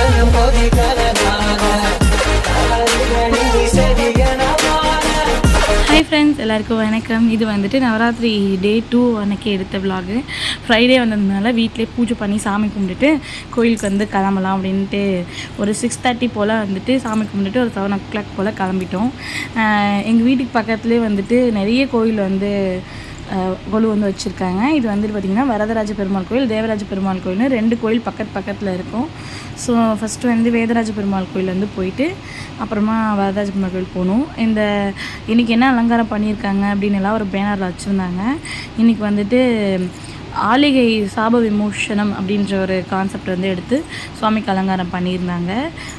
Hi friends, எல்லாருக்கும் வணக்கம். இது வந்துட்டு நவராத்திரி டே 2 அன்றைக்கி எடுத்த விலாகு. ஃப்ரைடே வந்ததுனால வீட்டிலே பூஜை பண்ணி சாமி கும்பிட்டுட்டு கோயிலுக்கு வந்து கிளம்பலாம் அப்படின்ட்டு ஒரு 6:30 போல் வந்துட்டு சாமி கும்பிட்டுட்டு ஒரு 7 o'clock போல் கிளம்பிட்டோம். எங்கள் வீட்டுக்கு பக்கத்துலேயே வந்துட்டு நிறைய கோயில் வந்து கொலு வந்து வச்சுருக்காங்க. இது வந்துட்டு பார்த்திங்கன்னா வரதராஜ பெருமாள் கோயில், தேவராஜ பெருமாள் கோயில்னு 2 கோயில் பக்கத்தில் இருக்கும். ஸோ ஃபஸ்ட்டு வந்து வேதராஜ பெருமாள் கோயில் வந்து போயிட்டு அப்புறமா வரதராஜ பெருமாள் கோயில் போகணும். இன்றைக்கி என்ன அலங்காரம் பண்ணியிருக்காங்க அப்படின்னு எல்லாம் ஒரு பேனரில் வச்சுருந்தாங்க. இன்றைக்கி வந்துட்டு ஆலிகை சாப விமோசனம் அப்படின்ற ஒரு கான்செப்ட் வந்து எடுத்து சுவாமிக்கு அலங்காரம் பண்ணியிருந்தாங்க.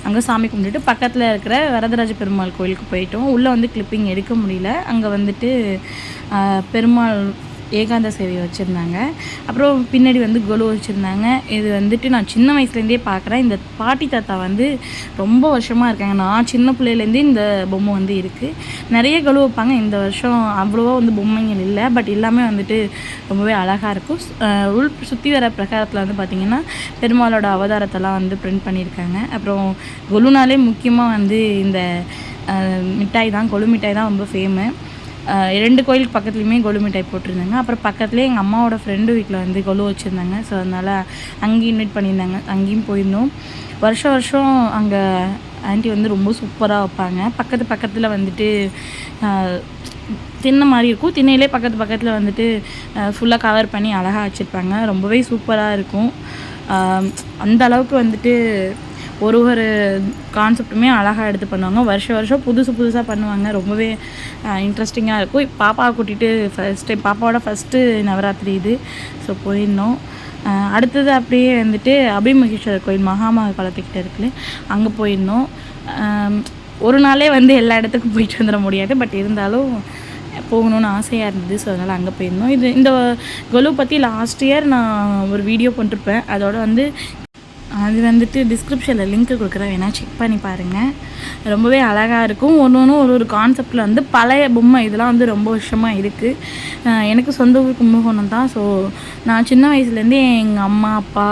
அங்கே சாமி கும்பிட்டுட்டு பக்கத்தில் இருக்கிற வரதராஜ பெருமாள் கோயிலுக்கு போயிட்டோம். உள்ளே வந்து கிளிப்பிங் எடுக்க முடியல. அங்கே வந்துட்டு பெருமாள் ஏகாந்த சேவை வச்சுருந்தாங்க. அப்புறம் பின்னாடி வந்து கொலு வச்சுருந்தாங்க. இது வந்துட்டு நான் சின்ன வயசுலேருந்தே பார்க்குறேன். இந்த பாட்டி தாத்தா வந்து ரொம்ப வருஷமாக இருக்காங்க. நான் சின்ன பிள்ளையிலேருந்தே இந்த பொம்மை வந்து இருக்குது. நிறைய கொலு வைப்பாங்க. இந்த வருஷம் அவ்வளோவா வந்து பொம்மைங்கள் இல்லை, பட் எல்லாமே வந்துட்டு ரொம்பவே அழகாக இருக்கும். சுற்றி வர பிரகாரத்தில் வந்து பார்த்திங்கன்னா பெருமாளோட அவதாரத்தெல்லாம் வந்து பிரிண்ட் பண்ணியிருக்காங்க. அப்புறம் கொலுனாலே முக்கியமாக வந்து இந்த மிட்டாய் தான், கொலு மிட்டாய் தான் ரொம்ப ஃபேமஸ். 2 கோயிலுக்கு பக்கத்துலேயுமே கொலு மிட்டாய் போட்டிருந்தாங்க. அப்புறம் பக்கத்துலேயே எங்கள் அம்மாவோட ஃப்ரெண்டு வீட்டில் வந்து கொலு வச்சுருந்தாங்க. ஸோ அதனால் அங்கேயும் இன்வைட் பண்ணியிருந்தாங்க. அங்கேயும் போயிருந்தோம். வருஷம் அங்கே ஆண்டி வந்து ரொம்ப சூப்பராக வைப்பாங்க. பக்கத்தில் வந்துட்டு திண்ணை மாதிரி இருக்கும். திண்ணையிலே பக்கத்தில் வந்துட்டு ஃபுல்லாக கவர் பண்ணி அழகாக வச்சுருப்பாங்க. ரொம்பவே சூப்பராக இருக்கும். அந்த அளவுக்கு வந்துட்டு ஒரு கான்செப்ட்டுமே அழகாக எடுத்து பண்ணுவாங்க. வருஷம் புதுசாக பண்ணுவாங்க. ரொம்பவே இன்ட்ரெஸ்டிங்காக இருக்கும். பாப்பாவை கூட்டிகிட்டு பாப்பாவோட ஃபஸ்ட்டு நவராத்திரி இது. ஸோ போயிருந்தோம். அடுத்தது அப்படியே வந்துட்டு அபிமகேஸ்வரர் கோயில் மகாமகாலத்துக்கிட்ட இருக்குல்ல, அங்கே போயிருந்தோம். ஒரு நாளே வந்து எல்லா இடத்துக்கும் போயிட்டு வந்துட முடியாது, பட் இருந்தாலும் போகணுன்னு ஆசையாக இருந்தது. ஸோ அதனால் அங்கே போயிருந்தோம். இந்த கொலு பற்றி லாஸ்ட் இயர் நான் ஒரு வீடியோ போட்டிருப்பேன். அதோட வந்து அது வந்துட்டு டிஸ்கிரிப்ஷனில் லிங்க் கொடுக்குறேன், வேணால் செக் பண்ணி பாருங்கள். ரொம்பவே அழகாக இருக்கும். ஒன்று ஒரு கான்செப்டில் வந்து பழைய பொம்மை இதெல்லாம் வந்து ரொம்ப வருஷமாக இருக்குது. எனக்கு சொந்த ஊர் கும்பகோணம் தான். ஸோ நான் சின்ன வயசுலேருந்தே எங்கள் அம்மா அப்பா,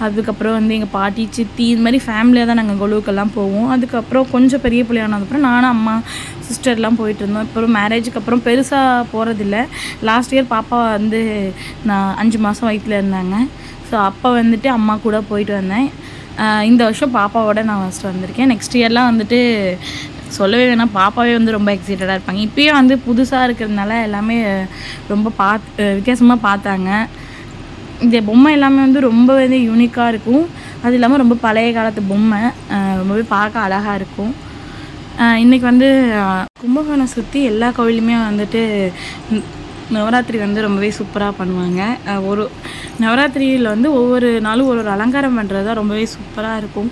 அதுக்கப்புறம் வந்து எங்கள் பாட்டி சித்தி, இது மாதிரி ஃபேமிலியாக தான் நாங்கள் கொலுவுக்கெல்லாம் போவோம். அதுக்கப்புறம் கொஞ்சம் பெரிய பிள்ளையானதுக்கப்புறம் நானும் அம்மா சிஸ்டர்லாம் போயிட்டு இருந்தோம். அப்புறம் மேரேஜுக்கு அப்புறம் பெருசாக போகிறதில்ல. லாஸ்ட் இயர் பாப்பா வந்து நான் 5 மாதம் வயிற்றில் இருந்தாங்க. ஸோ அப்போ வந்துட்டு அம்மா கூட போயிட்டு வந்தேன். இந்த வருஷம் பாப்பாவோட நான் ஃபஸ்ட்டு வந்திருக்கேன். நெக்ஸ்ட் இயர்லாம் வந்துட்டு சொல்லவே வேணாம், பாப்பாவே வந்து ரொம்ப எக்ஸைட்டடாக இருப்பாங்க. இப்போயே வந்து புதுசாக இருக்கிறதுனால எல்லாமே ரொம்ப வித்தியாசமாக பார்த்தாங்க. இந்த பொம்மை எல்லாமே வந்து ரொம்ப வந்து யூனிக்காக இருக்கும். அது இல்லாமல் ரொம்ப பழைய காலத்து பொம்மை, ரொம்பவே பார்க்க அழகாக இருக்கும். இன்றைக்கி வந்து கும்பகோணம் சுற்றி எல்லா கோவிலுமே வந்துட்டு நவராத்திரி வந்து ரொம்பவே சூப்பராக பண்ணுவாங்க. ஒரு நவராத்திரியில் வந்து ஒவ்வொரு நாளும் ஒரு அலங்காரம் பண்ணுறது தான் ரொம்பவே சூப்பராக இருக்கும்.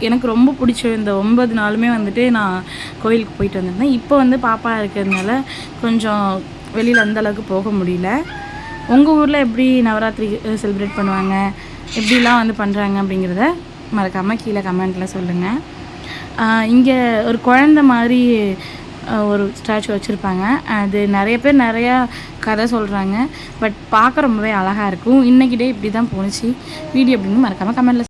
எனக்கு ரொம்ப பிடிச்ச இந்த 9 நாளுமே வந்துட்டு நான் கோயிலுக்கு போயிட்டு வந்திருந்தேன். இப்போ வந்து பாப்பா இருக்கிறதுனால கொஞ்சம் வெளியில் அந்தளவுக்கு போக முடியல. உங்கள் ஊரில் எப்படி நவராத்திரி செலிப்ரேட் பண்ணுவாங்க, எப்படிலாம் வந்து பண்ணுறாங்க அப்படிங்கிறத மறக்காமல் கீழே கமெண்ட்டில் சொல்லுங்கள். இங்கே ஒரு குழந்த மாதிரி ஒரு ஸ்டாச்சு வச்சுருப்பாங்க. அது நிறைய பேர் நிறையா கதை சொல்கிறாங்க, பட் பார்க்க ரொம்பவே அழகாக இருக்கும். இன்றைக்கி டே இப்படி தான் போணுச்சு. வீடியோ அப்படின்னு மறக்காமல் கமெண்ட்டில்